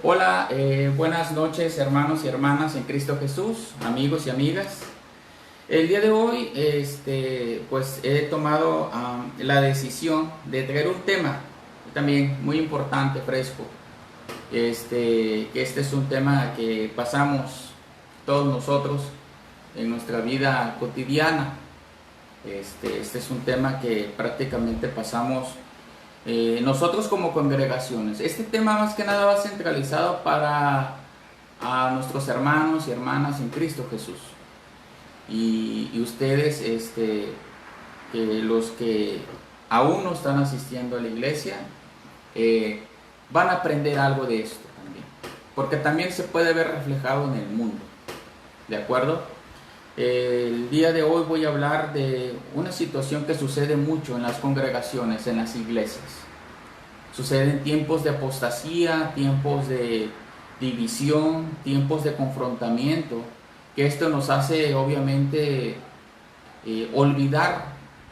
Hola, buenas noches hermanos y hermanas en Cristo Jesús, amigos y amigas. El día de hoy pues he tomado la decisión de traer un tema también muy importante, fresco. Que este es un tema que pasamos todos nosotros en nuestra vida cotidiana. Este es un tema que prácticamente pasamos nosotros como congregaciones. Este tema más que nada va centralizado para a nuestros hermanos y hermanas en Cristo Jesús. Y ustedes, los que aún no están asistiendo a la iglesia, van a aprender algo de esto también. Porque también se puede ver reflejado en el mundo. ¿De acuerdo? El día de hoy voy a hablar de una situación que sucede mucho en las congregaciones, en las iglesias. Sucede en tiempos de apostasía, tiempos de división, tiempos de confrontamiento, que esto nos hace obviamente olvidar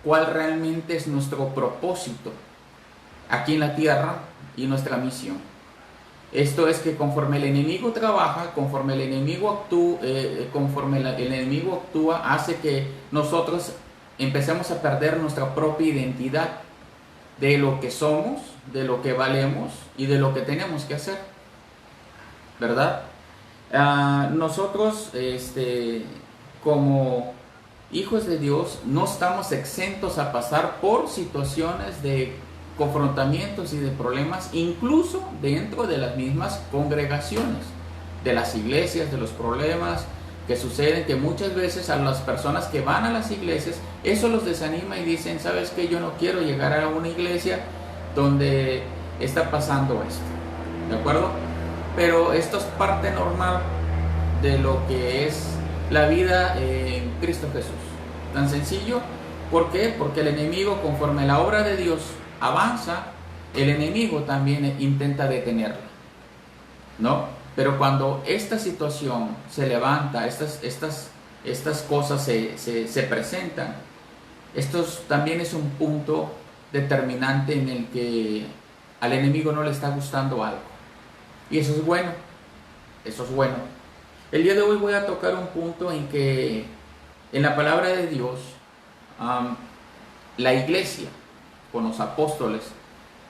cuál realmente es nuestro propósito aquí en la tierra y nuestra misión. Esto es que conforme el enemigo trabaja, conforme el enemigo actúa, hace que nosotros empecemos a perder nuestra propia identidad de lo que somos, de lo que valemos y de lo que tenemos que hacer, ¿verdad? Nosotros, como hijos de Dios, no estamos exentos a pasar por situaciones de confrontamientos y de problemas, incluso dentro de las mismas congregaciones, de las iglesias, de los problemas que suceden, que muchas veces a las personas que van a las iglesias, eso los desanima y dicen, ¿sabes qué? Yo no quiero llegar a una iglesia donde está pasando esto, ¿de acuerdo? Pero esto es parte normal de lo que es la vida en Cristo Jesús. Tan sencillo. ¿Por qué? Porque el enemigo, conforme la obra de Dios avanza, el enemigo también intenta detenerla, ¿no? Pero cuando esta situación se levanta, estas cosas se presentan, esto también es un punto determinante en el que al enemigo no le está gustando algo. Y eso es bueno, eso es bueno. El día de hoy voy a tocar un punto en que en la palabra de Dios, la iglesia con los apóstoles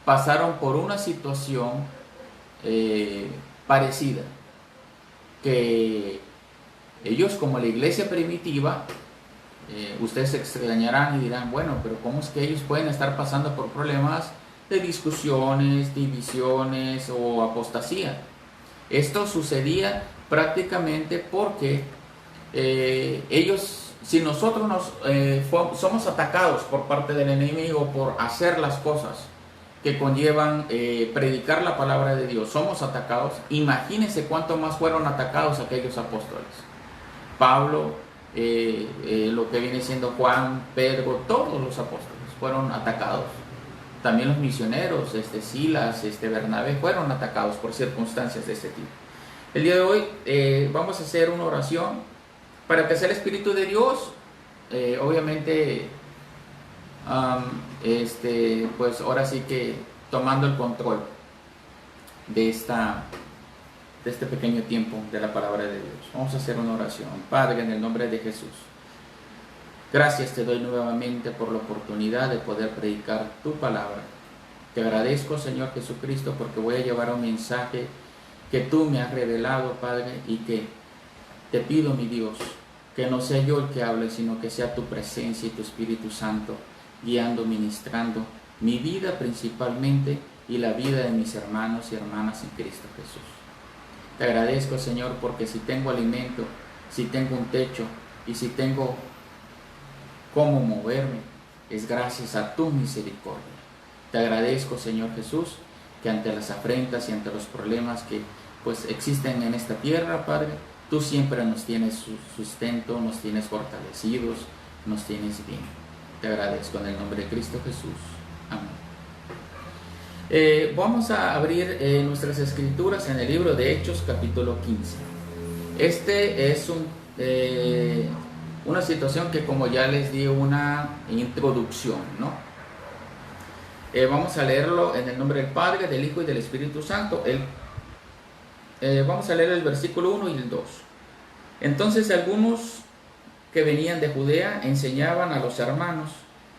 pasaron por una situación parecida, que ellos, como la iglesia primitiva, ustedes se extrañarán y dirán, bueno, pero ¿cómo es que ellos pueden estar pasando por problemas de discusiones, divisiones o apostasía? Esto sucedía prácticamente porque ellos, si nosotros somos atacados por parte del enemigo por hacer las cosas que conllevan predicar la palabra de Dios, somos atacados, imagínense cuánto más fueron atacados aquellos apóstoles. Pablo, lo que viene siendo Juan, Pedro, todos los apóstoles fueron atacados. También los misioneros, Silas, Bernabé, fueron atacados por circunstancias de este tipo. El día de hoy vamos a hacer una oración para que sea el Espíritu de Dios, obviamente, pues ahora sí que tomando el control de este pequeño tiempo de la palabra de Dios. Vamos a hacer una oración. Padre, en el nombre de Jesús, gracias te doy nuevamente por la oportunidad de poder predicar tu palabra. Te agradezco, Señor Jesucristo, porque voy a llevar un mensaje que tú me has revelado, Padre, y que te pido, mi Dios, que no sea yo el que hable, sino que sea tu presencia y tu Espíritu Santo guiando, ministrando mi vida principalmente y la vida de mis hermanos y hermanas en Cristo Jesús. Te agradezco, Señor, porque si tengo alimento, si tengo un techo y si tengo cómo moverme, es gracias a tu misericordia. Te agradezco, Señor Jesús, que ante las afrentas y ante los problemas que pues existen en esta tierra, Padre, tú siempre nos tienes sustento, nos tienes fortalecidos, nos tienes bien. Te agradezco en el nombre de Cristo Jesús. Amén. Vamos a abrir nuestras escrituras en el libro de Hechos, capítulo 15. Este es una situación que, como ya les di una introducción, ¿no? Vamos a leerlo en el nombre del Padre, del Hijo y del Espíritu Santo. Vamos a leer el versículo 1 y el 2. Entonces algunos que venían de Judea enseñaban a los hermanos: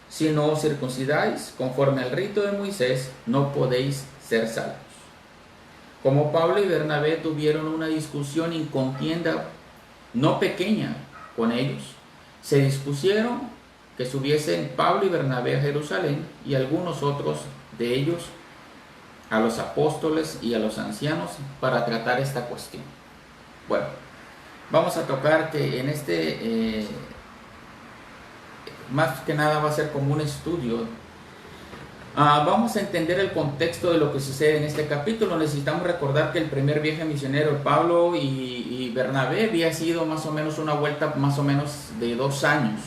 si no os circuncidáis conforme al rito de Moisés, no podéis ser salvos. Como Pablo y Bernabé tuvieron una discusión y contienda no pequeña con ellos, se dispusieron que subiesen Pablo y Bernabé a Jerusalén, y algunos otros de ellos a los apóstoles y a los ancianos, para tratar esta cuestión. Bueno, vamos a tocar que en más que nada va a ser como un estudio. Vamos a entender el contexto de lo que sucede en este capítulo. Necesitamos recordar que el primer viaje misionero de Pablo y Bernabé había sido más o menos una vuelta más o menos de 2 años.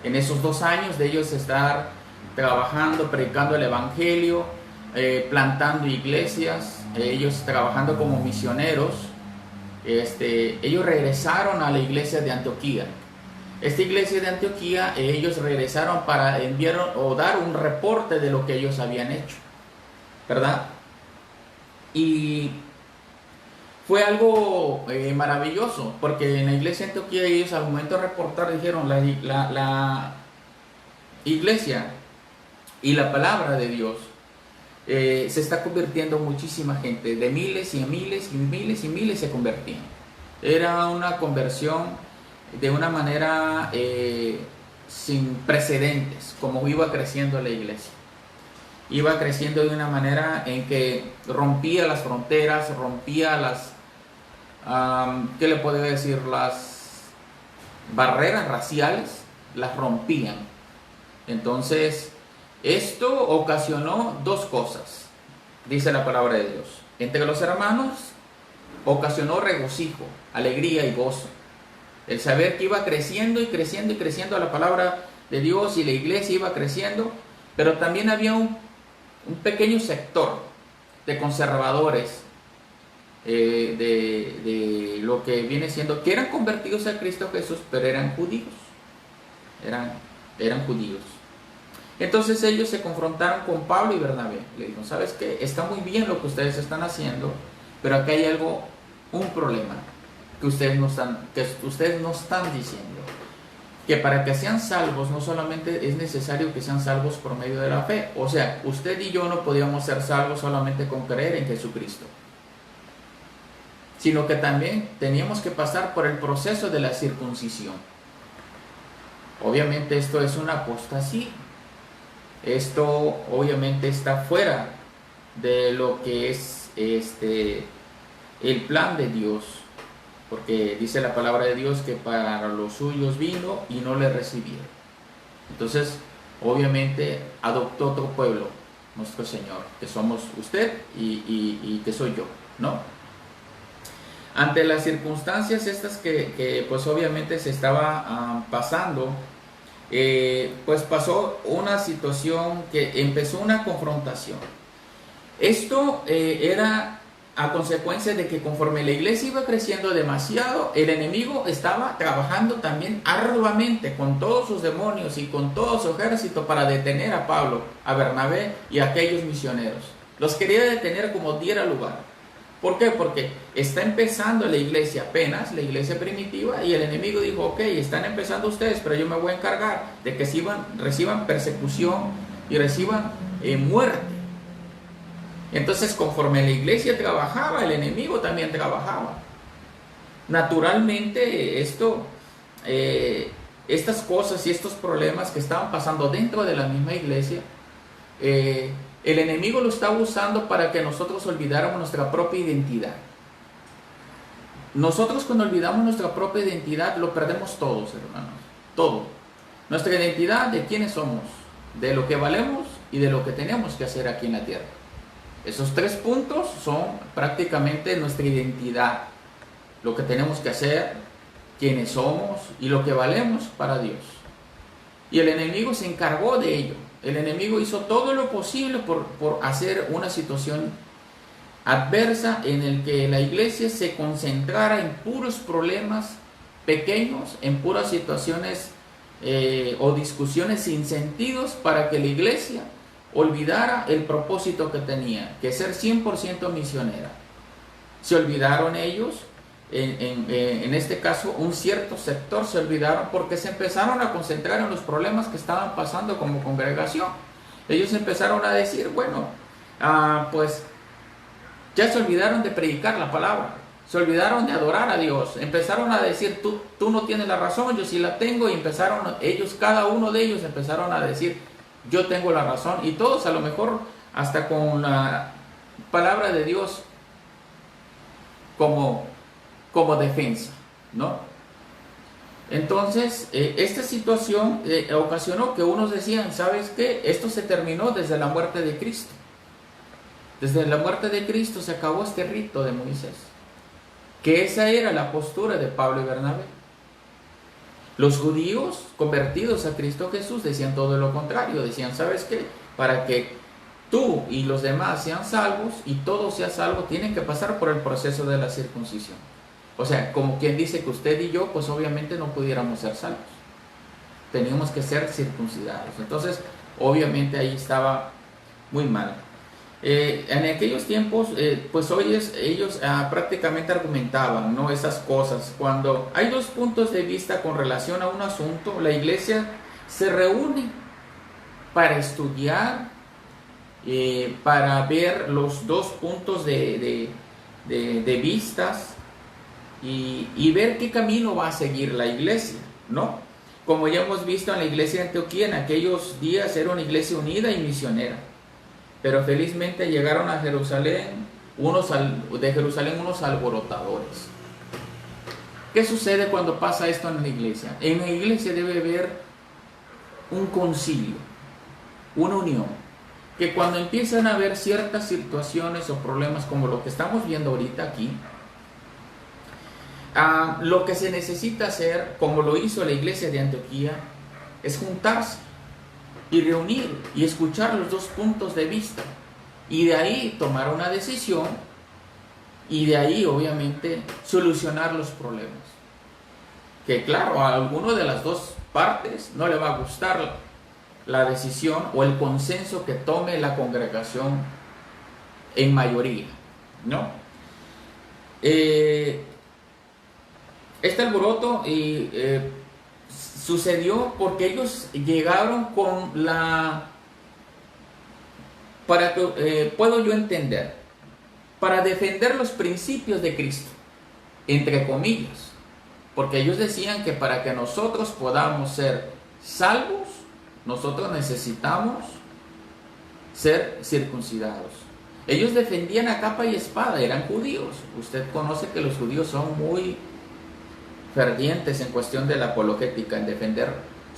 En esos 2 años de ellos estar trabajando, predicando el evangelio, plantando iglesias, ellos trabajando como misioneros, ellos regresaron a la iglesia de Antioquía. Esta iglesia de Antioquía, ellos regresaron para enviar o dar un reporte de lo que ellos habían hecho, ¿verdad? Y fue algo maravilloso, porque en la iglesia de Antioquía ellos al momento de reportar dijeron: la iglesia y la palabra de Dios se está convirtiendo muchísima gente, de miles y miles y miles y miles se convertían. Era una conversión de una manera sin precedentes, como iba creciendo la iglesia. Iba creciendo de una manera en que rompía las fronteras, rompía las, ¿qué le podría decir? Las barreras raciales, las rompían. Entonces, esto ocasionó 2 cosas, dice la palabra de Dios. Entre los hermanos ocasionó regocijo, alegría y gozo. El saber que iba creciendo y creciendo y creciendo la palabra de Dios, y la iglesia iba creciendo, pero también había un pequeño sector de conservadores, de lo que viene siendo, que eran convertidos a Cristo Jesús, pero eran judíos. Eran judíos. Entonces ellos se confrontaron con Pablo y Bernabé. Le dijeron: ¿sabes qué? Está muy bien lo que ustedes están haciendo, pero acá hay un problema que ustedes no están diciendo. Que para que sean salvos, no solamente es necesario que sean salvos por medio de la fe. O sea, usted y yo no podíamos ser salvos solamente con creer en Jesucristo, sino que también teníamos que pasar por el proceso de la circuncisión. Obviamente esto es una apostasía. Esto obviamente está fuera de lo que es el plan de Dios, porque dice la palabra de Dios que para los suyos vino y no le recibieron. Entonces, obviamente adoptó otro pueblo, nuestro Señor, que somos usted y que soy yo, ¿no? Ante las circunstancias estas que pues obviamente se estaba pasando, pues pasó una situación que empezó una confrontación. Esto era a consecuencia de que conforme la iglesia iba creciendo demasiado, el enemigo estaba trabajando también arduamente con todos sus demonios y con todo su ejército para detener a Pablo, a Bernabé y a aquellos misioneros. Los quería detener como diera lugar. ¿Por qué? Porque está empezando la iglesia apenas, la iglesia primitiva, y el enemigo dijo: ok, están empezando ustedes, pero yo me voy a encargar de que reciban persecución y reciban muerte. Entonces, conforme la iglesia trabajaba, el enemigo también trabajaba. Naturalmente, estas cosas y estos problemas que estaban pasando dentro de la misma iglesia, el enemigo lo estaba usando para que nosotros olvidáramos nuestra propia identidad. Nosotros, cuando olvidamos nuestra propia identidad, lo perdemos todos, hermanos. Todo. Nuestra identidad de quiénes somos, de lo que valemos y de lo que tenemos que hacer aquí en la tierra. Esos 3 puntos son prácticamente nuestra identidad, lo que tenemos que hacer, quiénes somos y lo que valemos para Dios. Y el enemigo se encargó de ello. El enemigo hizo todo lo posible por hacer una situación adversa en el que la iglesia se concentrara en puros problemas pequeños, en puras situaciones o discusiones sin sentidos, para que la iglesia olvidara el propósito que tenía, que ser 100% misionera. Se olvidaron ellos, en este caso un cierto sector se olvidaron porque se empezaron a concentrar en los problemas que estaban pasando como congregación. Ellos empezaron a decir, bueno, pues ya se olvidaron de predicar la palabra, se olvidaron de adorar a Dios, empezaron a decir, tú no tienes la razón, yo sí la tengo, y empezaron ellos, cada uno de ellos empezaron a decir, yo tengo la razón, y todos a lo mejor hasta con la palabra de Dios como defensa, ¿no? Entonces, esta situación ocasionó que unos decían, ¿sabes qué? Esto se terminó desde la muerte de Cristo. Desde la muerte de Cristo se acabó este rito de Moisés. Que esa era la postura de Pablo y Bernabé. Los judíos convertidos a Cristo Jesús decían todo lo contrario. Decían, ¿sabes qué? Para que tú y los demás sean salvos y todo sea salvo, tienen que pasar por el proceso de la circuncisión. O sea, como quien dice que usted y yo, pues obviamente no pudiéramos ser salvos. Teníamos que ser circuncidados. Entonces, obviamente ahí estaba muy mal. En aquellos tiempos, pues hoy ellos prácticamente argumentaban, ¿no?, esas cosas. Cuando hay dos puntos de vista con relación a un asunto, la iglesia se reúne para estudiar, para ver los dos puntos de vistas y ver qué camino va a seguir la iglesia, ¿no? Como ya hemos visto en la iglesia de Antioquía, en aquellos días era una iglesia unida y misionera. Pero felizmente llegaron a Jerusalén unos alborotadores. ¿Qué sucede cuando pasa esto en la iglesia? En la iglesia debe haber un concilio, una unión. Que cuando empiezan a haber ciertas situaciones o problemas como lo que estamos viendo ahorita aquí, lo que se necesita hacer, como lo hizo la iglesia de Antioquía, es juntarse y reunir y escuchar los dos puntos de vista y de ahí tomar una decisión y de ahí obviamente solucionar los problemas. Que claro, a alguno de las dos partes no le va a gustar la decisión o el consenso que tome la congregación en mayoría, ¿no? Este alboroto sucedió porque ellos llegaron con puedo yo entender, para defender los principios de Cristo, entre comillas, porque ellos decían que para que nosotros podamos ser salvos, nosotros necesitamos ser circuncidados. Ellos defendían a capa y espada, eran judíos. Usted conoce que los judíos son muy fervientes en cuestión de la apologética, en defender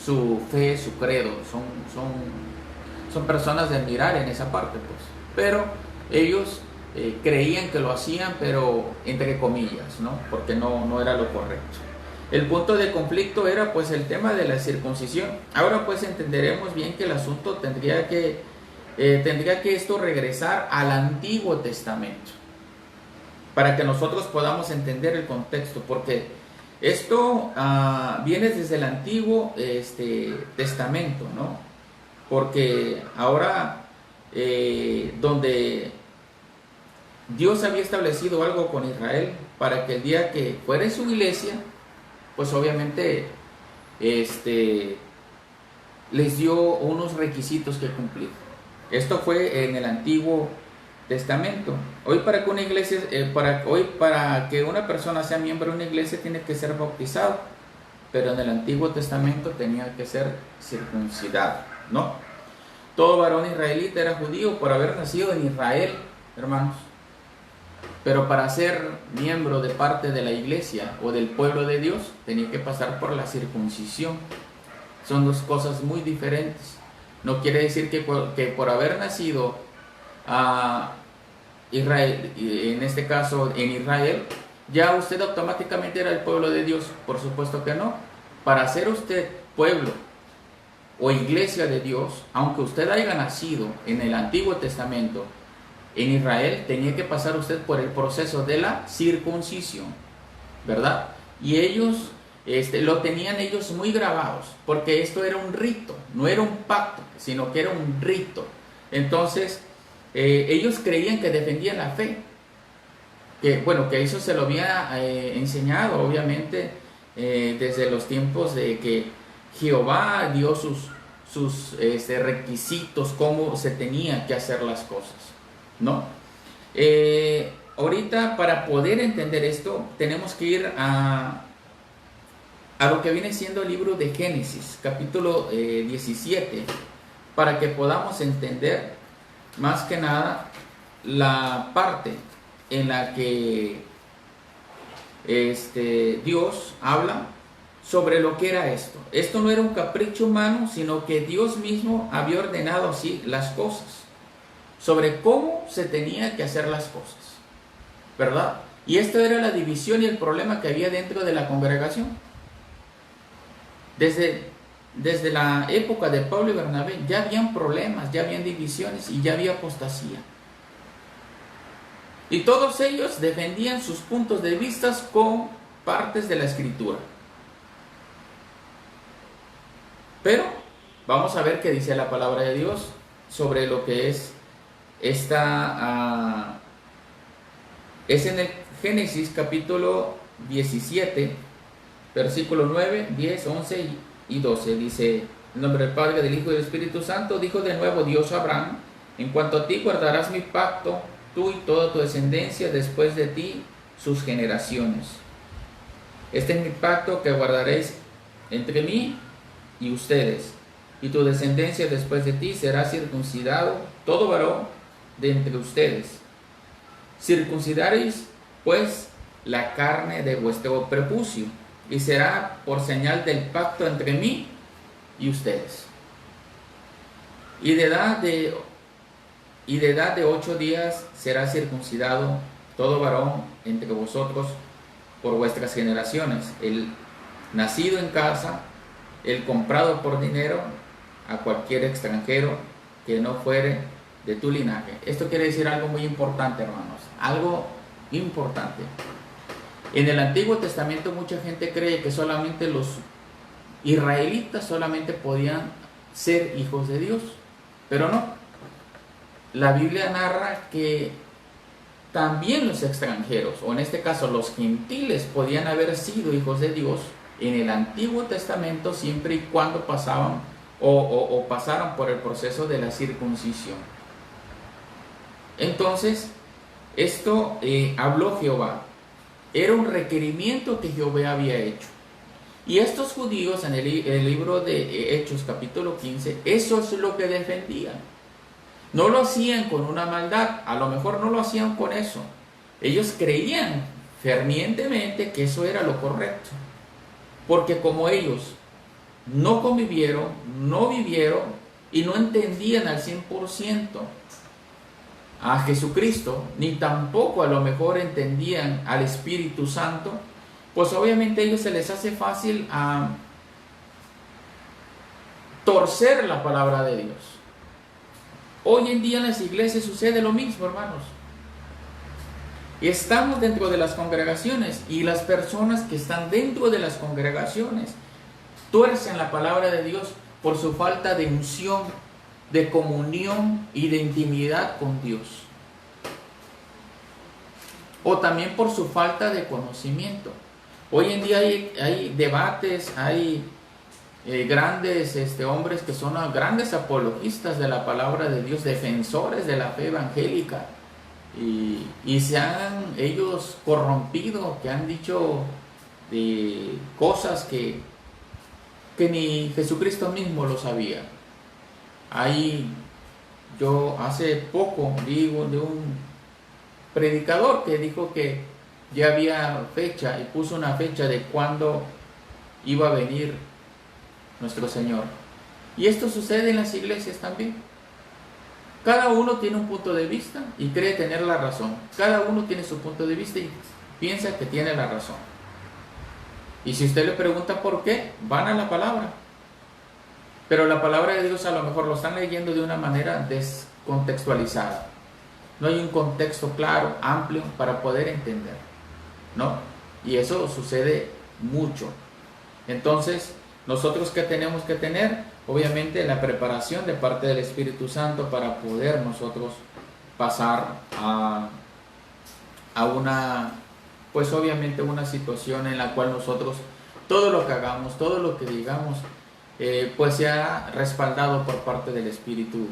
su fe, su credo. Son personas de admirar en esa parte, pues. Pero ellos creían que lo hacían, pero entre comillas, ¿no? Porque no era lo correcto. El punto de conflicto era pues el tema de la circuncisión. Ahora pues entenderemos bien que el asunto tendría que esto regresar al Antiguo Testamento para que nosotros podamos entender el contexto, porque esto viene desde el Antiguo Testamento, ¿no? Porque ahora donde Dios había establecido algo con Israel para que el día que fuera su iglesia, pues obviamente les dio unos requisitos que cumplir. Esto fue en el Antiguo Testamento. Hoy para que una iglesia, para que una persona sea miembro de una iglesia tiene que ser bautizado, pero en el Antiguo Testamento tenía que ser circuncidado, ¿no? Todo varón israelita era judío por haber nacido en Israel, hermanos. Pero para ser miembro de parte de la iglesia o del pueblo de Dios, tenía que pasar por la circuncisión. Son dos cosas muy diferentes. No quiere decir que por haber nacido a Israel, en este caso en Israel, ya usted automáticamente era el pueblo de Dios. Por supuesto que no. Para ser usted pueblo o iglesia de Dios, aunque usted haya nacido en el Antiguo Testamento, en Israel, tenía que pasar usted por el proceso de la circuncisión, ¿verdad? Y ellos lo tenían ellos muy grabados, porque esto era un rito, no era un pacto, sino que era un rito. Entonces, ellos creían que defendían la fe, que eso se lo había enseñado, obviamente, desde los tiempos de que Jehová dio sus requisitos, cómo se tenía que hacer las cosas, ¿no? Ahorita, para poder entender esto, tenemos que ir a lo que viene siendo el libro de Génesis, capítulo 17, para que podamos entender más que nada la parte en la que Dios habla sobre lo que era esto. Esto no era un capricho humano, sino que Dios mismo había ordenado así las cosas, sobre cómo se tenía que hacer las cosas, ¿verdad? Y esto era la división y el problema que había dentro de la congregación. Desde la época de Pablo y Bernabé ya habían problemas, ya habían divisiones y ya había apostasía. Y todos ellos defendían sus puntos de vista con partes de la Escritura. Pero vamos a ver qué dice la palabra de Dios sobre lo que es esta... es en el Génesis capítulo 17, versículo 9, 10, 11 y 12. Dice: en nombre del Padre, del Hijo y del Espíritu Santo, dijo de nuevo Dios a Abraham: en cuanto a ti, guardarás mi pacto, tú y toda tu descendencia después de ti, sus generaciones. Este es mi pacto que guardaréis entre mí y ustedes, y tu descendencia después de ti será circuncidado todo varón de entre ustedes. Circuncidaréis pues la carne de vuestro prepucio, y será por señal del pacto entre mí y ustedes. Y de edad de 8 días será circuncidado todo varón entre vosotros por vuestras generaciones, el nacido en casa, el comprado por dinero, a cualquier extranjero que no fuere de tu linaje. Esto quiere decir algo muy importante, hermanos, algo importante. En el Antiguo Testamento mucha gente cree que solamente los israelitas solamente podían ser hijos de Dios, pero no. La Biblia narra que también los extranjeros, o en este caso los gentiles, podían haber sido hijos de Dios en el Antiguo Testamento, siempre y cuando pasaban o pasaron por el proceso de la circuncisión. Entonces, esto habló Jehová. Era un requerimiento que Jehová había hecho. Y estos judíos en el libro de Hechos capítulo 15, eso es lo que defendían. No lo hacían con una maldad, a lo mejor no lo hacían con eso. Ellos creían fervientemente que eso era lo correcto. Porque como ellos no convivieron, no vivieron y no entendían al 100% a Jesucristo, ni tampoco a lo mejor entendían al Espíritu Santo, pues obviamente a ellos se les hace fácil torcer la palabra de Dios. Hoy en día en las iglesias sucede lo mismo, hermanos. Y estamos dentro de las congregaciones y las personas que están dentro de las congregaciones tuercen la palabra de Dios por su falta de unción, de comunión y de intimidad con Dios. O también por su falta de conocimiento. Hoy en día hay debates, hay grandes hombres que son grandes apologistas de la palabra de Dios, defensores de la fe evangélica, y se han ellos corrompido, que han dicho cosas que ni Jesucristo mismo lo sabía. Yo hace poco digo de un predicador que dijo que ya había fecha y puso una fecha de cuándo iba a venir nuestro Señor. Y esto sucede en las iglesias también. Cada uno tiene un punto de vista y cree tener la razón. Cada uno tiene su punto de vista y piensa que tiene la razón. Y si usted le pregunta por qué, van a la palabra. Pero la palabra de Dios a lo mejor lo están leyendo de una manera descontextualizada. No hay un contexto claro, amplio para poder entender, ¿no? Y eso sucede mucho. Entonces, nosotros ¿qué tenemos que tener? Obviamente la preparación de parte del Espíritu Santo para poder nosotros pasar a una, pues obviamente una situación en la cual nosotros, todo lo que hagamos, todo lo que digamos, pues sea respaldado por parte del Espíritu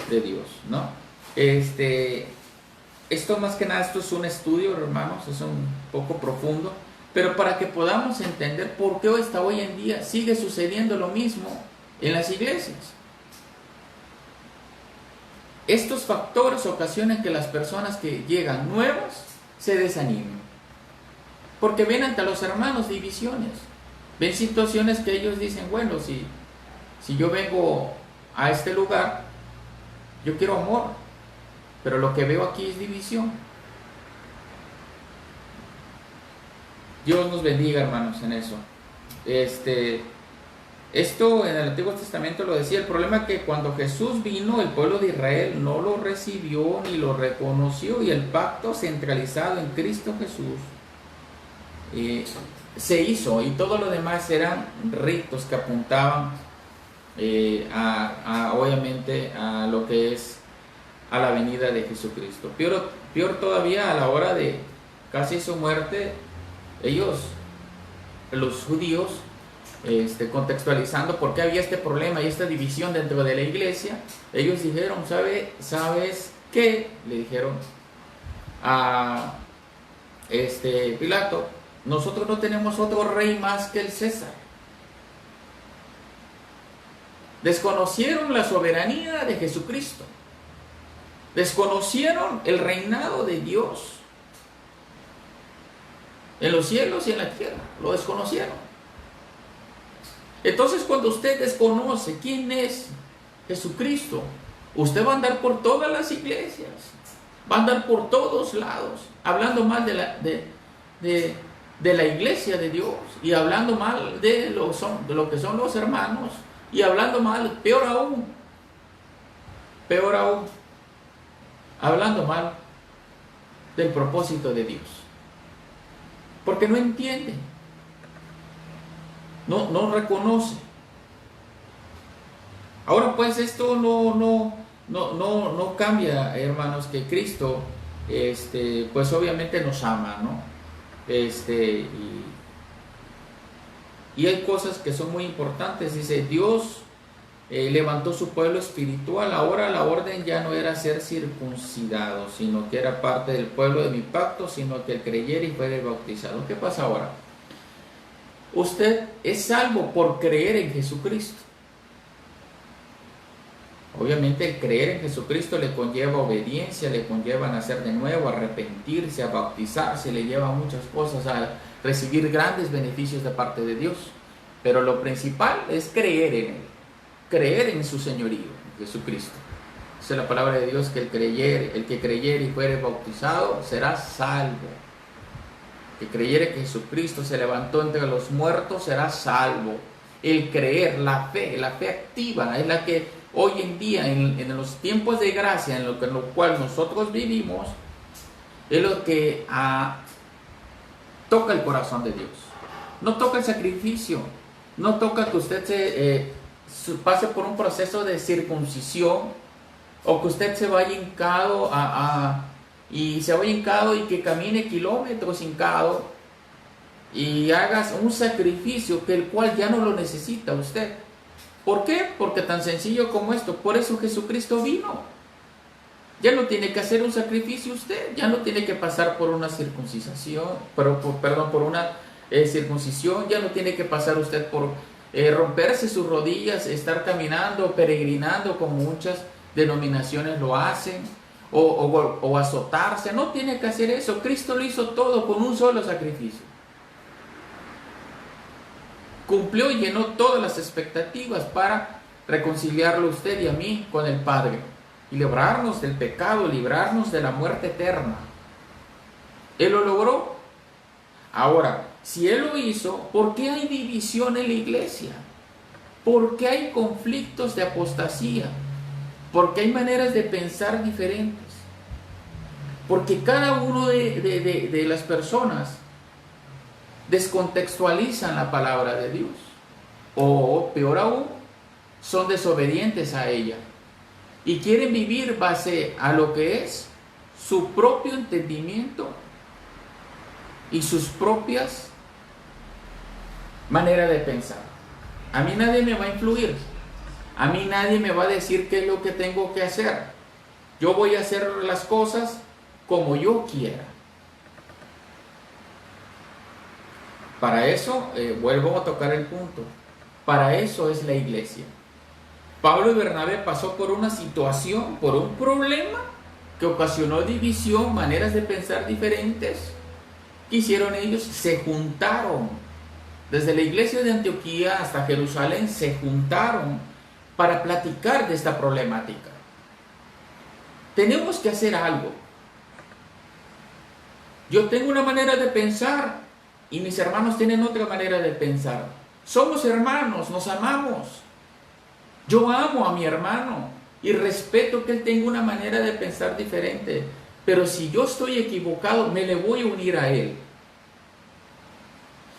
de Dios, ¿no? Esto más que nada, esto es un estudio, hermanos, es un poco profundo, pero para que podamos entender por qué hasta hoy en día sigue sucediendo lo mismo en las iglesias. Estos factores ocasionan que las personas que llegan nuevas se desanimen, porque ven ante los hermanos divisiones, ven situaciones que ellos dicen, bueno, si yo vengo a este lugar, yo quiero amor, pero lo que veo aquí es división. Dios nos bendiga, hermanos, en eso. Esto en el Antiguo Testamento lo decía. El problema es que cuando Jesús vino, el pueblo de Israel no lo recibió ni lo reconoció, y el pacto centralizado en Cristo Jesús se hizo, y todo lo demás eran ritos que apuntaban obviamente a lo que es a la venida de Jesucristo. Peor todavía, a la hora de casi su muerte, ellos, los judíos, contextualizando por qué había este problema y esta división dentro de la iglesia, ellos dijeron, ¿sabes qué? Le dijeron a Pilato, nosotros no tenemos otro rey más que el César. Desconocieron la soberanía de Jesucristo, desconocieron el reinado de Dios en los cielos y en la tierra, lo desconocieron. Entonces, cuando usted desconoce quién es Jesucristo, usted va a andar por todas las iglesias, va a andar por todos lados, hablando mal de la iglesia de Dios, y hablando mal de lo que son los hermanos, y hablando mal, peor aún, hablando mal del propósito de Dios, porque no entiende, no reconoce. Ahora pues esto no cambia, hermanos, que Cristo pues obviamente nos ama, ¿no? Y hay cosas que son muy importantes. Dice, Dios levantó su pueblo espiritual. Ahora la orden ya no era ser circuncidado, sino que era parte del pueblo de mi pacto, sino que el creyera y fuera bautizado. ¿Qué pasa ahora? Usted es salvo por creer en Jesucristo. Obviamente el creer en Jesucristo le conlleva obediencia, le conlleva nacer de nuevo, arrepentirse, a bautizarse, le lleva muchas cosas, a recibir grandes beneficios de parte de Dios. Pero lo principal es creer en Él, creer en su señorío, en Jesucristo. Dice la palabra de Dios que el que creyere y fuere bautizado será salvo. El que creyere que Jesucristo se levantó entre los muertos será salvo. El creer, la fe activa es la que hoy en día, en los tiempos de gracia en lo cual nosotros vivimos, es lo que toca el corazón de Dios. No toca el sacrificio, no toca que usted pase por un proceso de circuncisión, o que usted se vaya hincado y que camine kilómetros hincado y hagas un sacrificio que el cual ya no lo necesita usted. ¿Por qué? Porque tan sencillo como esto, por eso Jesucristo vino. Ya no tiene que hacer un sacrificio usted, ya no tiene que pasar por una circuncisión, por una circuncisión, ya no tiene que pasar usted por romperse sus rodillas, estar caminando, peregrinando como muchas denominaciones lo hacen, o azotarse. No tiene que hacer eso. Cristo lo hizo todo con un solo sacrificio. Cumplió y llenó todas las expectativas para reconciliarlo a usted y a mí con el Padre, y librarnos del pecado, librarnos de la muerte eterna. Él lo logró. Ahora, si Él lo hizo, ¿por qué hay división en la iglesia? ¿Por qué hay conflictos de apostasía? ¿Por qué hay maneras de pensar diferentes? Porque cada uno de las personas descontextualizan la palabra de Dios, o peor aún, son desobedientes a ella y quieren vivir base a lo que es su propio entendimiento y sus propias maneras de pensar. A mí nadie me va a influir. A mí nadie me va a decir qué es lo que tengo que hacer. Yo voy a hacer las cosas como yo quiera. Para eso, vuelvo a tocar el punto, para eso es la iglesia. Pablo y Bernabé pasó por una situación, por un problema que ocasionó división, maneras de pensar diferentes. ¿Qué hicieron ellos? Se juntaron. Desde la iglesia de Antioquía hasta Jerusalén se juntaron para platicar de esta problemática. Tenemos que hacer algo. Yo tengo una manera de pensar y mis hermanos tienen otra manera de pensar. Somos hermanos, nos amamos. Yo amo a mi hermano y respeto que él tenga una manera de pensar diferente. Pero si yo estoy equivocado, me le voy a unir a él.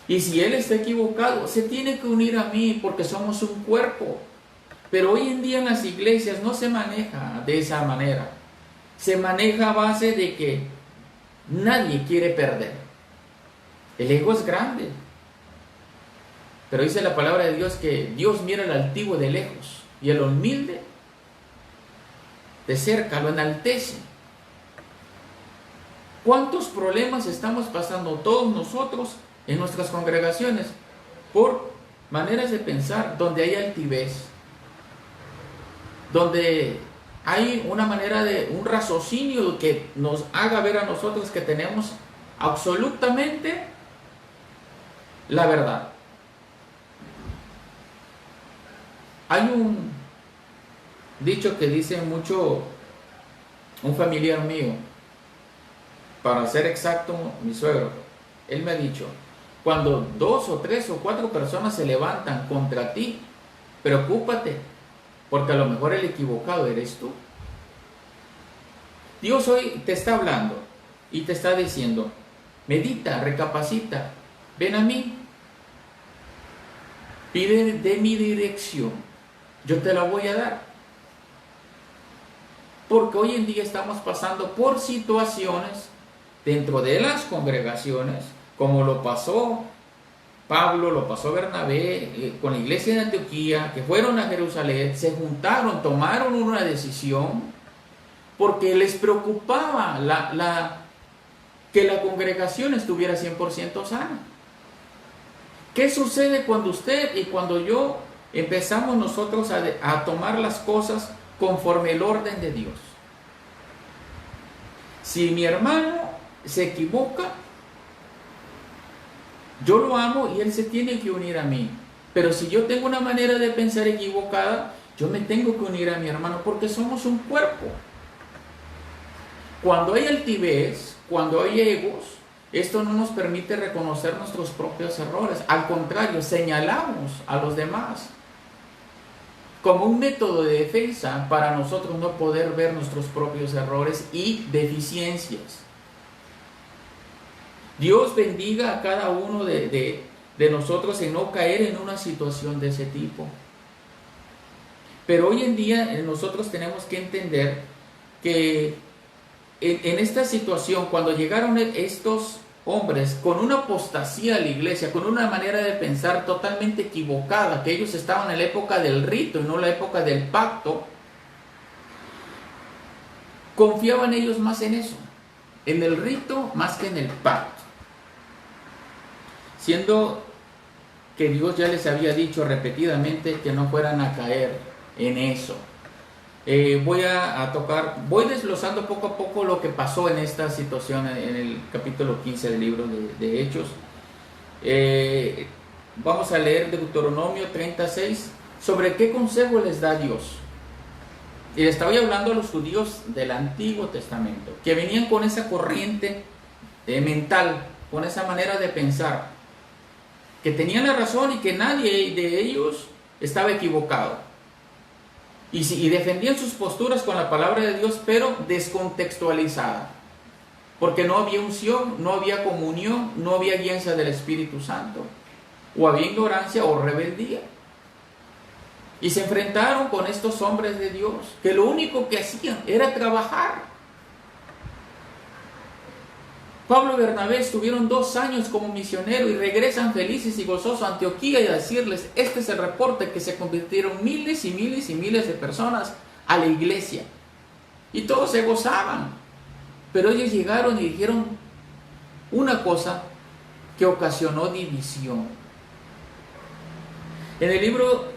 Y si él está equivocado, se tiene que unir a mí porque somos un cuerpo. Pero hoy en día en las iglesias no se maneja de esa manera. Se maneja a base de que nadie quiere perder. El ego es grande. Pero dice la palabra de Dios que Dios mira al altivo de lejos y al humilde de cerca lo enaltece. ¿Cuántos problemas estamos pasando todos nosotros en nuestras congregaciones por maneras de pensar donde hay altivez, donde hay una manera de un raciocinio que nos haga ver a nosotros que tenemos absolutamente la verdad? Hay un dicho que dice mucho un familiar mío, para ser exacto, mi suegro. Él me ha dicho: cuando 2 o 3 o 4 personas se levantan contra ti, preocúpate, porque a lo mejor el equivocado eres tú. Dios hoy te está hablando y te está diciendo: medita, recapacita, ven a mí, pide de mi dirección, yo te la voy a dar. Porque hoy en día estamos pasando por situaciones dentro de las congregaciones, como lo pasó Pablo, lo pasó Bernabé con la iglesia de Antioquía, que fueron a Jerusalén, se juntaron, tomaron una decisión, porque les preocupaba que la congregación estuviera 100% sana. ¿Qué sucede cuando usted y cuando yo empezamos nosotros a tomar las cosas conforme el orden de Dios? Si mi hermano se equivoca, yo lo amo y él se tiene que unir a mí. Pero si yo tengo una manera de pensar equivocada, yo me tengo que unir a mi hermano porque somos un cuerpo. Cuando hay altivez, cuando hay egos, esto no nos permite reconocer nuestros propios errores. Al contrario, señalamos a los demás como un método de defensa para nosotros no poder ver nuestros propios errores y deficiencias. Dios bendiga a cada uno de nosotros en no caer en una situación de ese tipo. Pero hoy en día nosotros tenemos que entender que en esta situación, cuando llegaron estos hombres con una apostasía a la iglesia, con una manera de pensar totalmente equivocada, que ellos estaban en la época del rito y no en la época del pacto, confiaban ellos más en eso, en el rito más que en el pacto. Siendo que Dios ya les había dicho repetidamente que no fueran a caer en eso. Voy desglosando poco a poco lo que pasó en esta situación en el capítulo 15 del libro de Hechos. Vamos a leer Deuteronomio 36, sobre qué consejo les da Dios. Y le estaba hablando a los judíos del Antiguo Testamento, que venían con esa corriente mental, con esa manera de pensar, que tenían la razón y que nadie de ellos estaba equivocado. Y defendían sus posturas con la palabra de Dios, pero descontextualizada. Porque no había unción, no había comunión, no había guianza del Espíritu Santo. O había ignorancia o rebeldía. Y se enfrentaron con estos hombres de Dios, que lo único que hacían era trabajar. Pablo y Bernabé estuvieron 2 años como misioneros y regresan felices y gozosos a Antioquía y a decirles, este es el reporte, que se convirtieron miles y miles y miles de personas a la iglesia. Y todos se gozaban. Pero ellos llegaron y dijeron una cosa que ocasionó división. En el libro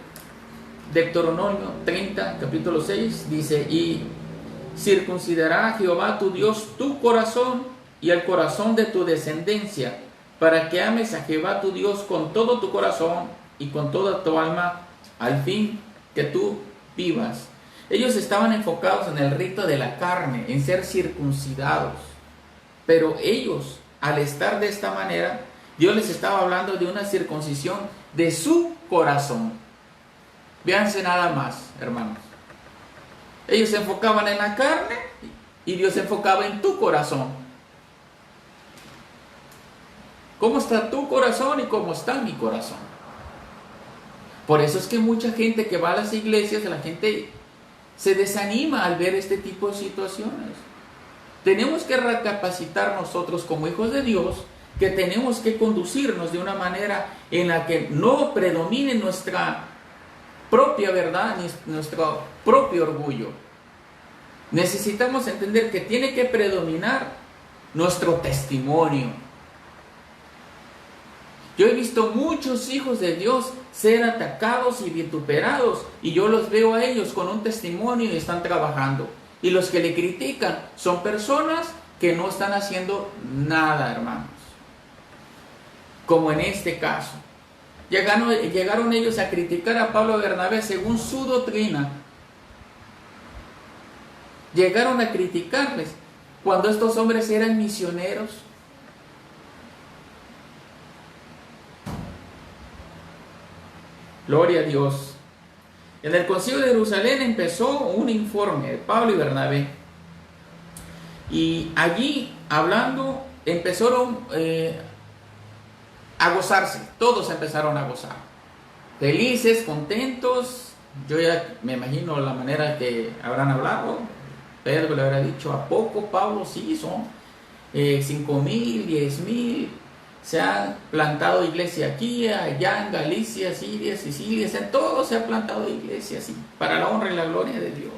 de Deuteronomio 30, capítulo 6, dice, y circuncidará Jehová tu Dios tu corazón y el corazón de tu descendencia, para que ames a Jehová tu Dios con todo tu corazón y con toda tu alma, al fin que tú vivas. Ellos estaban enfocados en el rito de la carne, en ser circuncidados. Pero ellos, al estar de esta manera, Dios les estaba hablando de una circuncisión de su corazón. Véanse nada más, hermanos. Ellos se enfocaban en la carne y Dios se enfocaba en tu corazón. ¿Cómo está tu corazón y cómo está mi corazón? Por eso es que mucha gente que va a las iglesias, la gente se desanima al ver este tipo de situaciones. Tenemos que recapacitar nosotros como hijos de Dios, que tenemos que conducirnos de una manera en la que no predomine nuestra propia verdad ni nuestro propio orgullo. Necesitamos entender que tiene que predominar nuestro testimonio. Yo he visto muchos hijos de Dios ser atacados y vituperados, y yo los veo a ellos con un testimonio y están trabajando. Y los que le critican son personas que no están haciendo nada, hermanos. Como en este caso. Llegaron ellos a criticar a Pablo y Bernabé según su doctrina. Llegaron a criticarles cuando estos hombres eran misioneros. Gloria a Dios. En el Concilio de Jerusalén empezó un informe de Pablo y Bernabé. Y allí, hablando, empezaron a gozarse. Todos empezaron a gozar. Felices, contentos. Yo ya me imagino la manera que habrán hablado. Pedro le habrá dicho, ¿a poco, Pablo? Sí, son 5,000, 10,000. Se han plantado iglesias aquí, allá en Galicia, Siria, Sicilia, en todo se ha plantado iglesias, para la honra y la gloria de Dios.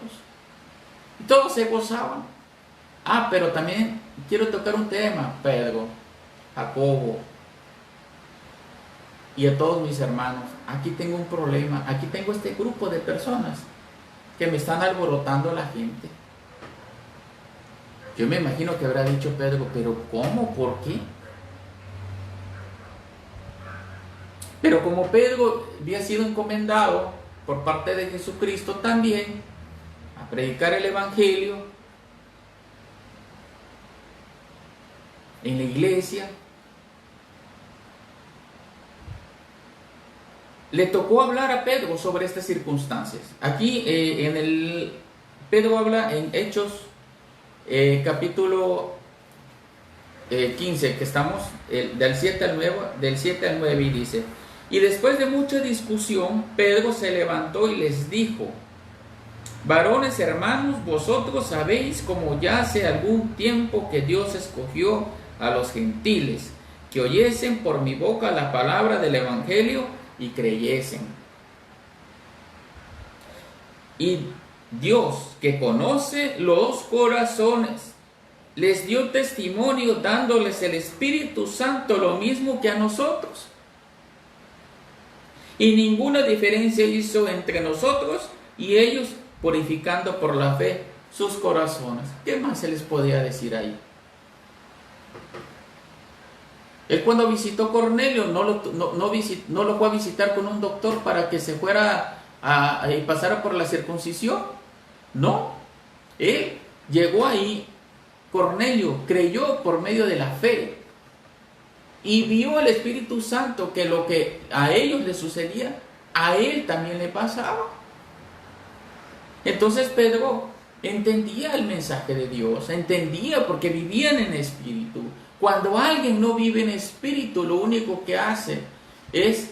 Y todos se gozaban. Pero también quiero tocar un tema, Pedro, Jacobo y a todos mis hermanos. Aquí tengo un problema, aquí tengo este grupo de personas que me están alborotando a la gente. Yo me imagino que habrá dicho Pedro, pero ¿cómo? ¿Por qué? Pero como Pedro había sido encomendado por parte de Jesucristo también a predicar el Evangelio en la iglesia, le tocó hablar a Pedro sobre estas circunstancias. Aquí Pedro habla en Hechos capítulo 15, que estamos del 7 al 9 y dice: y después de mucha discusión, Pedro se levantó y les dijo: varones hermanos, vosotros sabéis como ya hace algún tiempo que Dios escogió a los gentiles, que oyesen por mi boca la palabra del Evangelio y creyesen. Y Dios, que conoce los corazones, les dio testimonio dándoles el Espíritu Santo, lo mismo que a nosotros. Y ninguna diferencia hizo entre nosotros y ellos, purificando por la fe sus corazones. ¿Qué más se les podía decir ahí? Él, cuando visitó a Cornelio, no lo fue a visitar con un doctor para que se fuera y pasara por la circuncisión. No, él llegó ahí. Cornelio creyó por medio de la fe y vio al Espíritu Santo, que lo que a ellos les sucedía, a él también le pasaba. Entonces Pedro entendía el mensaje de Dios, entendía, porque vivían en espíritu. Cuando alguien no vive en espíritu, lo único que hace es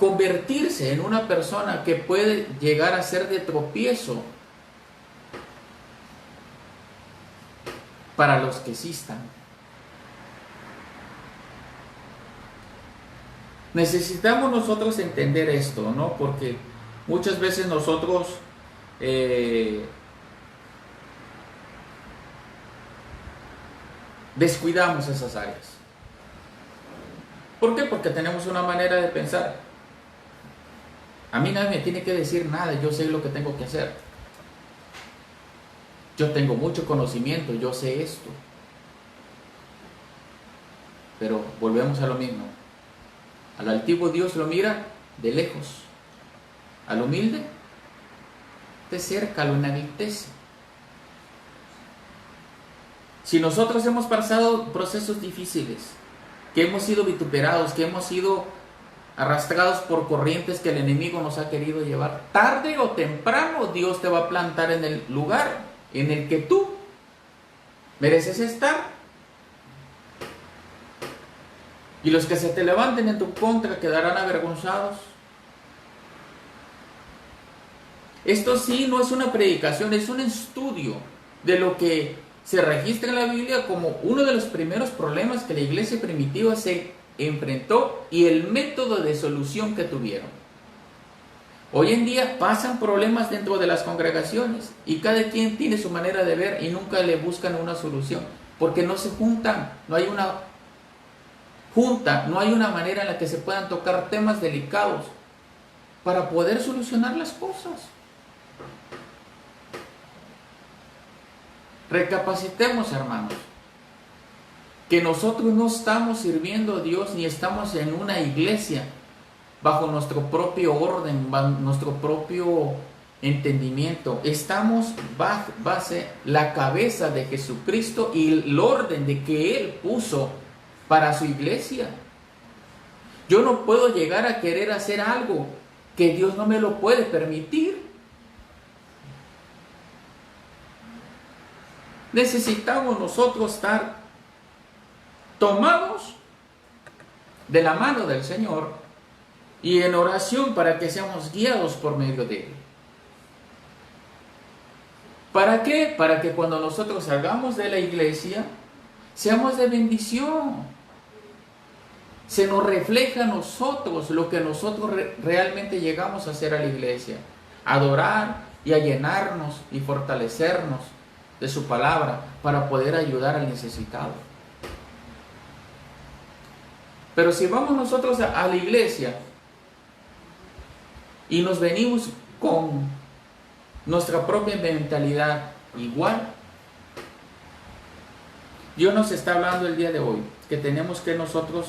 convertirse en una persona que puede llegar a ser de tropiezo. para los que sí están. Necesitamos nosotros entender esto, ¿no? Porque muchas veces nosotros descuidamos esas áreas. ¿Por qué? Porque tenemos una manera de pensar. A mí nadie me tiene que decir nada, yo sé lo que tengo que hacer. Yo tengo mucho conocimiento, yo sé esto. Pero volvemos a lo mismo. Al altivo Dios lo mira de lejos. Al humilde, de cerca lo enaltece. Si nosotros hemos pasado procesos difíciles, que hemos sido vituperados, que hemos sido arrastrados por corrientes que el enemigo nos ha querido llevar, tarde o temprano Dios te va a plantar en el lugar en el que tú mereces estar. Y los que se te levanten en tu contra quedarán avergonzados. Esto sí no es una predicación, es un estudio de lo que se registra en la Biblia como uno de los primeros problemas que la iglesia primitiva se enfrentó y el método de solución que tuvieron. Hoy en día pasan problemas dentro de las congregaciones y cada quien tiene su manera de ver y nunca le buscan una solución, porque no se juntan, no hay una manera en la que se puedan tocar temas delicados para poder solucionar las cosas. Recapacitemos, hermanos, que nosotros no estamos sirviendo a Dios ni estamos en una iglesia bajo nuestro propio orden, bajo nuestro propio entendimiento. Estamos base la cabeza de Jesucristo y el orden de que Él puso para su iglesia. Yo no puedo llegar a querer hacer algo que Dios no me lo puede permitir. Necesitamos nosotros estar tomados de la mano del Señor y en oración para que seamos guiados por medio de Él. ¿Para qué? Para que cuando nosotros salgamos de la iglesia seamos de bendición. Se nos refleja a nosotros lo que nosotros realmente llegamos a hacer a la iglesia. Adorar y a llenarnos y fortalecernos de su palabra para poder ayudar al necesitado. Pero si vamos nosotros a la iglesia y nos venimos con nuestra propia mentalidad igual, Dios nos está hablando el día de hoy que tenemos que nosotros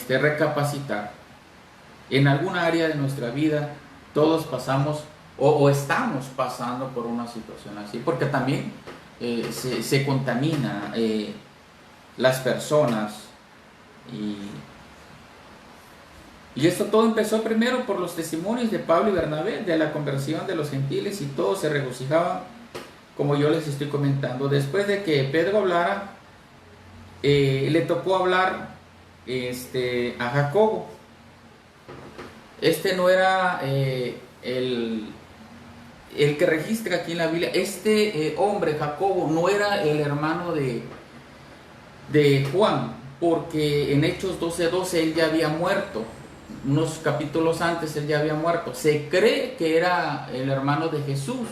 recapacitar. En alguna área de nuestra vida todos pasamos o estamos pasando por una situación así, porque también se contamina las personas y esto todo empezó primero por los testimonios de Pablo y Bernabé de la conversión de los gentiles y todos se regocijaban, como yo les estoy comentando. Después de que Pedro hablara, le tocó hablar a Jacobo. Este no era el que registra aquí en la Biblia. Este hombre, Jacobo, no era el hermano de Juan, porque en Hechos 12:12 él ya había muerto. Unos capítulos antes él ya había muerto. Se cree que era el hermano de Jesús,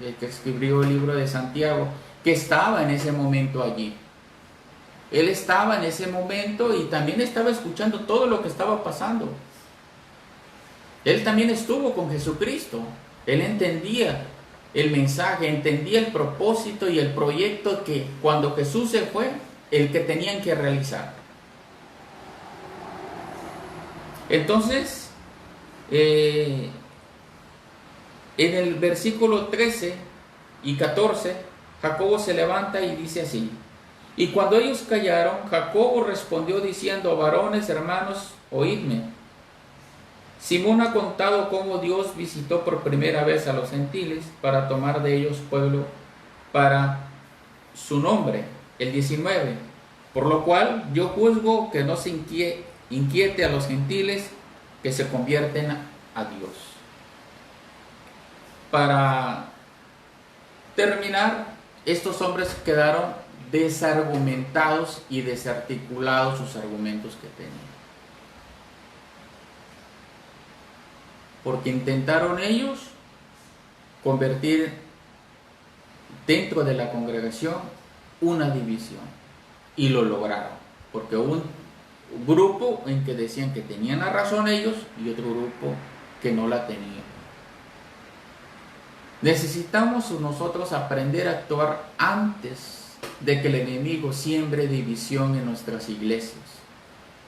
el que escribió el libro de Santiago, que estaba en ese momento allí. Él estaba en ese momento y también estaba escuchando todo lo que estaba pasando. Él también estuvo con Jesucristo. Él entendía el mensaje, entendía el propósito y el proyecto que cuando Jesús se fue, el que tenían que realizar. Entonces, en el versículo 13 y 14, Jacobo se levanta y dice así: y cuando ellos callaron, Jacobo respondió diciendo: varones, hermanos, oídme. Simón ha contado cómo Dios visitó por primera vez a los gentiles para tomar de ellos pueblo para su nombre. El 19. Por lo cual yo juzgo que no se inquiete a los gentiles que se convierten a Dios. Para terminar, estos hombres quedaron desargumentados y desarticulados sus argumentos que tenían. Porque intentaron ellos convertir dentro de la congregación una división. Y lo lograron. Porque hubo un grupo en que decían que tenían la razón ellos y otro grupo que no la tenían. Necesitamos nosotros aprender a actuar antes de que el enemigo siembre división en nuestras iglesias.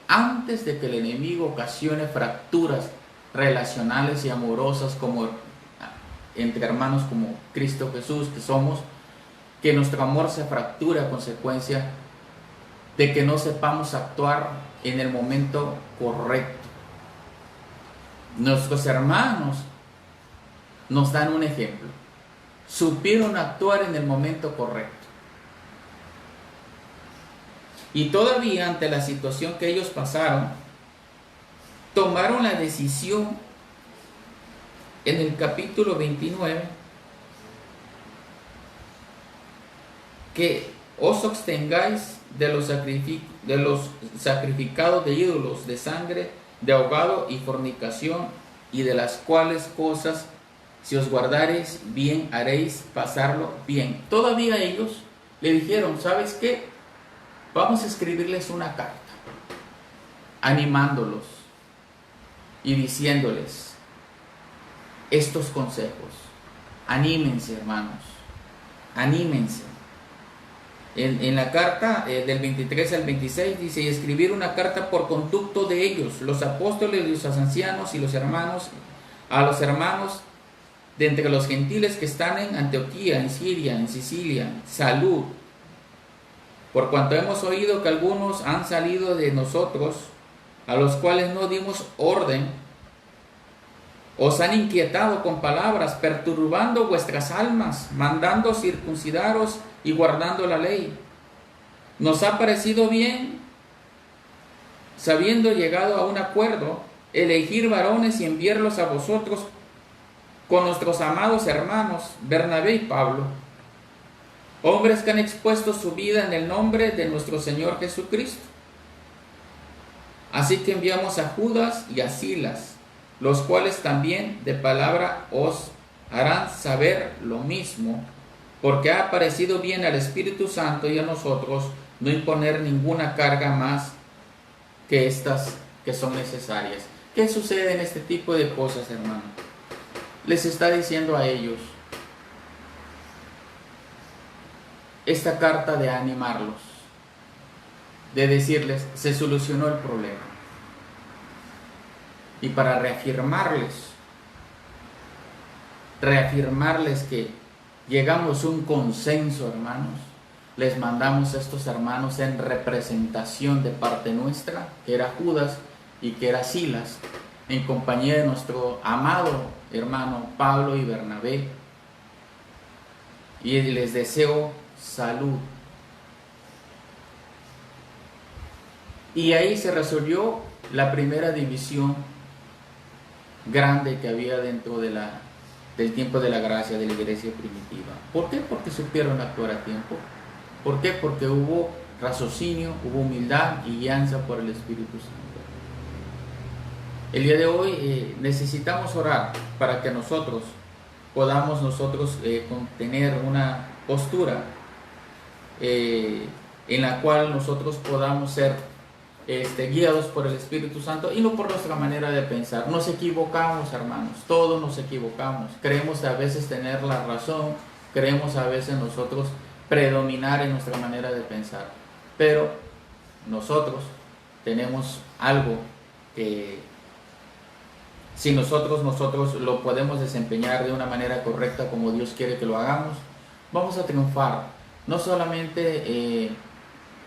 Antes de que el enemigo ocasione fracturas relacionales y amorosas como entre hermanos como Cristo Jesús que somos, que nuestro amor se fracture a consecuencia de que no sepamos actuar en el momento correcto. Nuestros hermanos nos dan un ejemplo. Supieron actuar en el momento correcto. Y todavía ante la situación que ellos pasaron, tomaron la decisión en el capítulo 29 que os abstengáis de los sacrificados de ídolos, de sangre, de ahogado y fornicación, y de las cuales cosas, si os guardareis bien, haréis pasarlo bien. Todavía ellos le dijeron, ¿sabes qué? Vamos a escribirles una carta, animándolos y diciéndoles estos consejos. Anímense, hermanos, anímense. En la carta del 23 al 26 dice, y escribir una carta por conducto de ellos, los apóstoles, los ancianos y los hermanos, a los hermanos de entre los gentiles que están en Antioquía, en Siria, en Sicilia, salud. Por cuanto hemos oído que algunos han salido de nosotros, a los cuales no dimos orden, os han inquietado con palabras, perturbando vuestras almas, mandando circuncidaros y guardando la ley. Nos ha parecido bien, sabiendo llegado a un acuerdo, elegir varones y enviarlos a vosotros con nuestros amados hermanos Bernabé y Pablo, hombres que han expuesto su vida en el nombre de nuestro Señor Jesucristo. Así que enviamos a Judas y a Silas, los cuales también de palabra os harán saber lo mismo, porque ha parecido bien al Espíritu Santo y a nosotros no imponer ninguna carga más que estas que son necesarias. ¿Qué sucede en este tipo de cosas, hermano? Les está diciendo a ellos esta carta de animarlos, de decirles, se solucionó el problema. Y para reafirmarles que llegamos a un consenso, hermanos, les mandamos a estos hermanos en representación de parte nuestra, que era Judas y que era Silas, en compañía de nuestro amado hermano Pablo y Bernabé. Y les deseo salud. Y ahí se resolvió la primera división grande que había dentro de del tiempo de la gracia de la iglesia primitiva. ¿Por qué? Porque supieron actuar a tiempo. ¿Por qué? Porque hubo raciocinio, hubo humildad y guianza por el Espíritu Santo. El día de hoy necesitamos orar para que nosotros podamos tener una postura en la cual nosotros podamos ser guiados por el Espíritu Santo y no por nuestra manera de pensar. Nos equivocamos, hermanos, todos nos equivocamos. Creemos a veces tener la razón, creemos a veces nosotros predominar en nuestra manera de pensar, pero nosotros tenemos algo que si nosotros lo podemos desempeñar de una manera correcta como Dios quiere que lo hagamos, vamos a triunfar, no solamente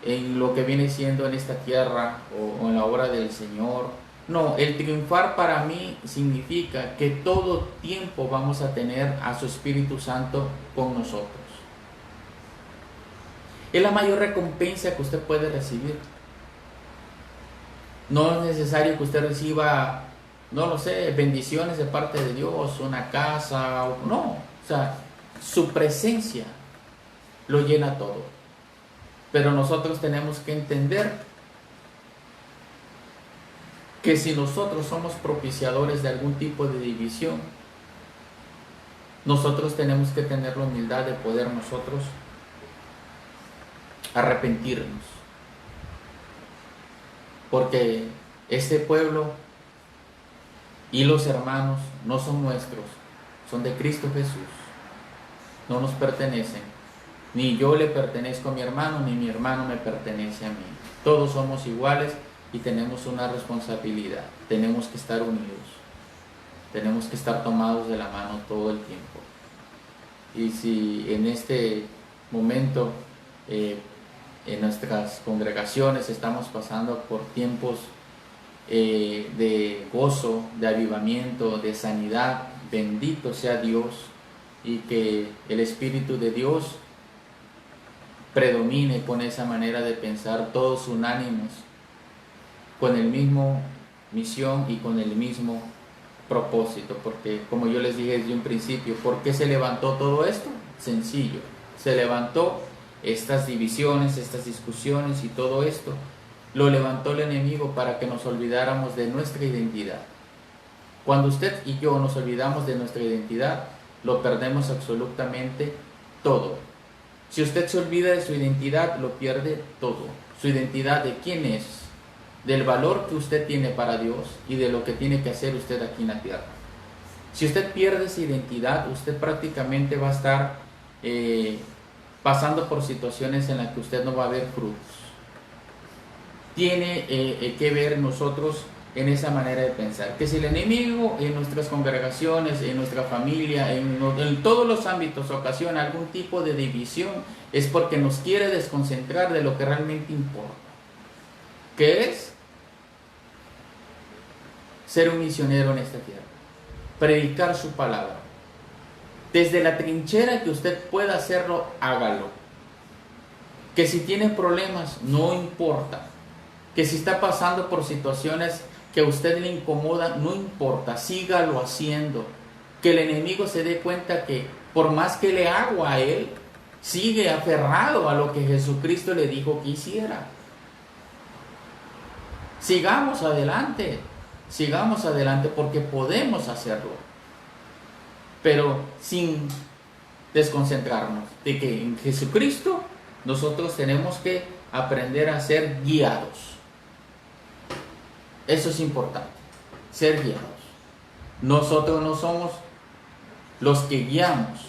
en lo que viene siendo en esta tierra o en la obra del Señor. No, el triunfar para mí significa que todo tiempo vamos a tener a su Espíritu Santo con nosotros. Es la mayor recompensa que usted puede recibir. No es necesario que usted reciba, no lo sé, bendiciones de parte de Dios, una casa, no. O sea, su presencia lo llena todo. Pero nosotros tenemos que entender que si nosotros somos propiciadores de algún tipo de división, nosotros tenemos que tener la humildad de poder nosotros arrepentirnos. Porque este pueblo y los hermanos no son nuestros, son de Cristo Jesús. No nos pertenecen. Ni yo le pertenezco a mi hermano, ni mi hermano me pertenece a mí. Todos somos iguales y tenemos una responsabilidad. Tenemos que estar unidos. Tenemos que estar tomados de la mano todo el tiempo. Y si en este momento en nuestras congregaciones estamos pasando por tiempos de gozo, de avivamiento, de sanidad, bendito sea Dios, y que el Espíritu de Dios predomine con esa manera de pensar, todos unánimes, con el mismo misión y con el mismo propósito. Porque como yo les dije desde un principio, ¿por qué se levantó todo esto? Sencillo, se levantó estas divisiones, estas discusiones y todo esto, lo levantó el enemigo para que nos olvidáramos de nuestra identidad. Cuando usted y yo nos olvidamos de nuestra identidad, lo perdemos absolutamente todo. Si usted se olvida de su identidad, lo pierde todo. Su identidad de quién es, del valor que usted tiene para Dios y de lo que tiene que hacer usted aquí en la tierra. Si usted pierde esa identidad, usted prácticamente va a estar pasando por situaciones en las que usted no va a ver frutos. Tiene que ver nosotros en esa manera de pensar, que si el enemigo en nuestras congregaciones, en nuestra familia, en todos los ámbitos ocasiona algún tipo de división, es porque nos quiere desconcentrar de lo que realmente importa, que es ser un misionero en esta tierra, predicar su palabra. Desde la trinchera que usted pueda hacerlo, hágalo. Que si tiene problemas, no importa. Que si está pasando por situaciones que a usted le incomoda, no importa, sígalo haciendo. Que el enemigo se dé cuenta que por más que le hago a él, sigue aferrado a lo que Jesucristo le dijo que hiciera. Sigamos adelante porque podemos hacerlo, pero sin desconcentrarnos de que en Jesucristo nosotros tenemos que aprender a ser guiados. Eso es importante, ser guiados. Nosotros no somos los que guiamos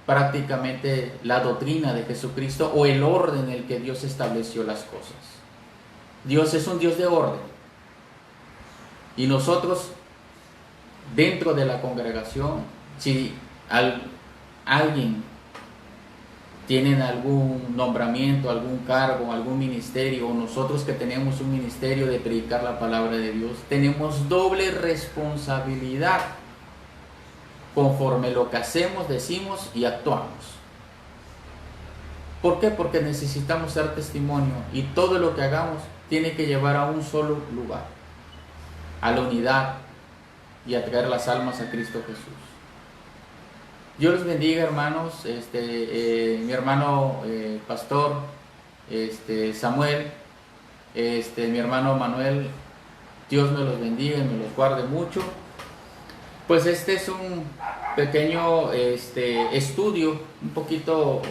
prácticamente la doctrina de Jesucristo o el orden en el que Dios estableció las cosas. Dios es un Dios de orden. Y nosotros, dentro de la congregación, si alguien tiene algún nombramiento, algún cargo, algún ministerio, o nosotros que tenemos un ministerio de predicar la palabra de Dios, tenemos doble responsabilidad conforme lo que hacemos, decimos y actuamos. ¿Por qué? Porque necesitamos dar testimonio y todo lo que hagamos tiene que llevar a un solo lugar, a la unidad y a traer las almas a Cristo Jesús. Dios les bendiga, hermanos. Mi hermano pastor Samuel, mi hermano Manuel, Dios me los bendiga y me los guarde mucho. Pues este es un pequeño estudio un poquito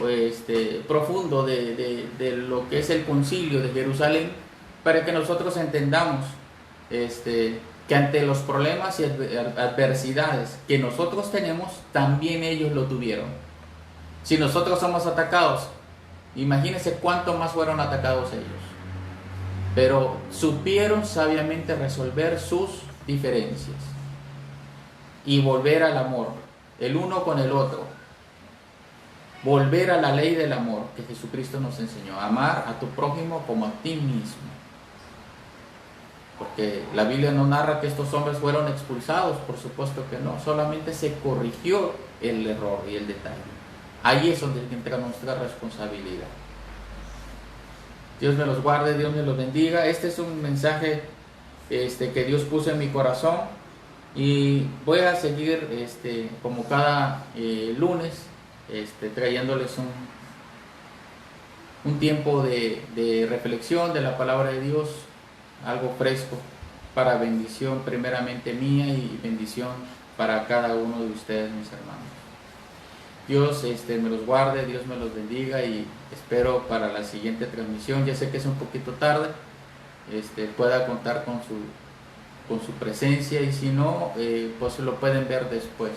profundo de lo que es el concilio de Jerusalén, para que nosotros entendamos que ante los problemas y adversidades que nosotros tenemos, también ellos lo tuvieron. Si nosotros somos atacados, imagínense cuánto más fueron atacados ellos. Pero supieron sabiamente resolver sus diferencias y volver al amor, el uno con el otro. Volver a la ley del amor que Jesucristo nos enseñó, amar a tu prójimo como a ti mismo. Porque la Biblia no narra que estos hombres fueron expulsados, por supuesto que no, solamente se corrigió el error y el detalle. Ahí es donde entra nuestra responsabilidad. Dios me los guarde, Dios me los bendiga. Este es un mensaje que Dios puso en mi corazón y voy a seguir como cada lunes trayéndoles un tiempo de reflexión de la palabra de Dios, algo fresco para bendición primeramente mía y bendición para cada uno de ustedes, mis hermanos. Dios me los guarde, Dios me los bendiga y espero para la siguiente transmisión, ya sé que es un poquito tarde, pueda contar con su presencia, y si no, pues lo pueden ver después,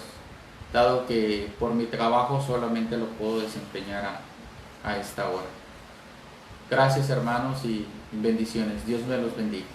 dado que por mi trabajo solamente lo puedo desempeñar a esta hora. Gracias, hermanos, y bendiciones. Dios me los bendiga.